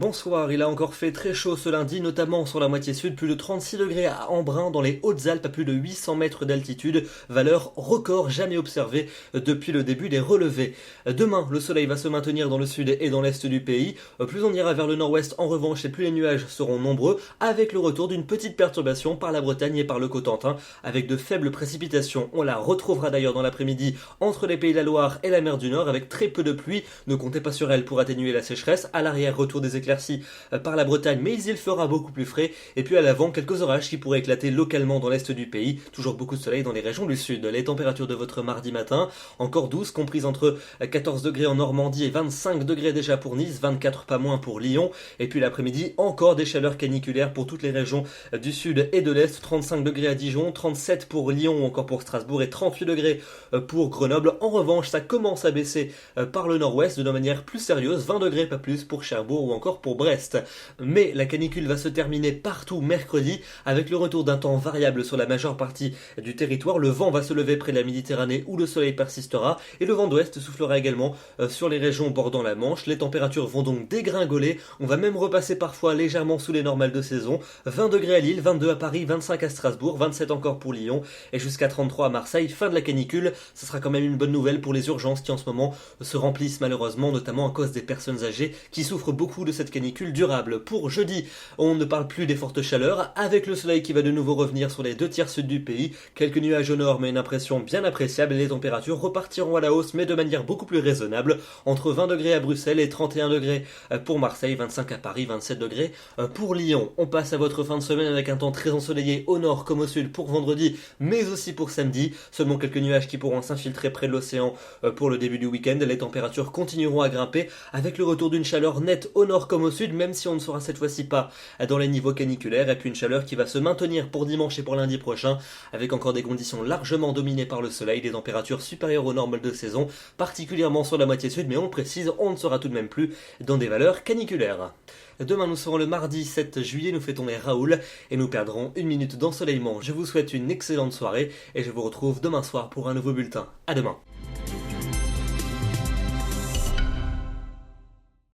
Bonsoir, il a encore fait très chaud ce lundi, notamment sur la moitié sud, plus de 36 degrés à Embrun dans les Hautes-Alpes à plus de 800 mètres d'altitude, valeur record jamais observée depuis le début des relevés. Demain, le soleil va se maintenir dans le sud et dans l'est du pays, plus on ira vers le nord-ouest en revanche et plus les nuages seront nombreux, avec le retour d'une petite perturbation par la Bretagne et par le Cotentin, avec de faibles précipitations. On la retrouvera d'ailleurs dans l'après-midi entre les Pays de la Loire et la mer du Nord, avec très peu de pluie, ne comptez pas sur elle pour atténuer la sécheresse. À l'arrière, retour des éclaircies par la Bretagne, mais il fera beaucoup plus frais. Et puis à l'avant, quelques orages qui pourraient éclater localement dans l'est du pays. Toujours beaucoup de soleil dans les régions du sud. Les températures de votre mardi matin, encore douces, comprises entre 14 degrés en Normandie et 25 degrés déjà pour Nice, 24 pas moins pour Lyon. Et puis l'après-midi, encore des chaleurs caniculaires pour toutes les régions du sud et de l'est. 35 degrés à Dijon, 37 pour Lyon ou encore pour Strasbourg et 38 degrés pour Grenoble. En revanche, ça commence à baisser par le nord-ouest de manière plus sérieuse, 20 degrés pas plus pour Cherbourg ou encore pour Brest. Mais la canicule va se terminer partout mercredi avec le retour d'un temps variable sur la majeure partie du territoire. Le vent va se lever près de la Méditerranée où le soleil persistera et le vent d'ouest soufflera également sur les régions bordant la Manche. Les températures vont donc dégringoler. On va même repasser parfois légèrement sous les normales de saison. 20 degrés à Lille, 22 à Paris, 25 à Strasbourg, 27 encore pour Lyon et jusqu'à 33 à Marseille. Fin de la canicule. Ce sera quand même une bonne nouvelle pour les urgences qui en ce moment se remplissent malheureusement, notamment à cause des personnes âgées qui souffrent beaucoup de cette canicule durable. Pour jeudi, on ne parle plus des fortes chaleurs, avec le soleil qui va de nouveau revenir sur les 2 tiers sud du pays, quelques nuages au nord mais une impression bien appréciable et les températures repartiront à la hausse mais de manière beaucoup plus raisonnable, entre 20 degrés à Bruxelles et 31 degrés pour Marseille, 25 à Paris, 27 degrés pour Lyon. On passe à votre fin de semaine avec un temps très ensoleillé au nord comme au sud pour vendredi, mais aussi pour samedi, seulement quelques nuages qui pourront s'infiltrer près de l'océan pour le début du week-end. Les températures continueront à grimper avec le retour d'une chaleur nette au nord comme au sud, même si on ne sera cette fois-ci pas dans les niveaux caniculaires, et puis une chaleur qui va se maintenir pour dimanche et pour lundi prochain, avec encore des conditions largement dominées par le soleil, des températures supérieures aux normales de saison, particulièrement sur la moitié sud, mais on le précise, on ne sera tout de même plus dans des valeurs caniculaires. Demain nous serons le mardi 7 juillet, nous fêtons les Raoul et nous perdrons une minute d'ensoleillement. Je vous souhaite une excellente soirée et je vous retrouve demain soir pour un nouveau bulletin. À demain.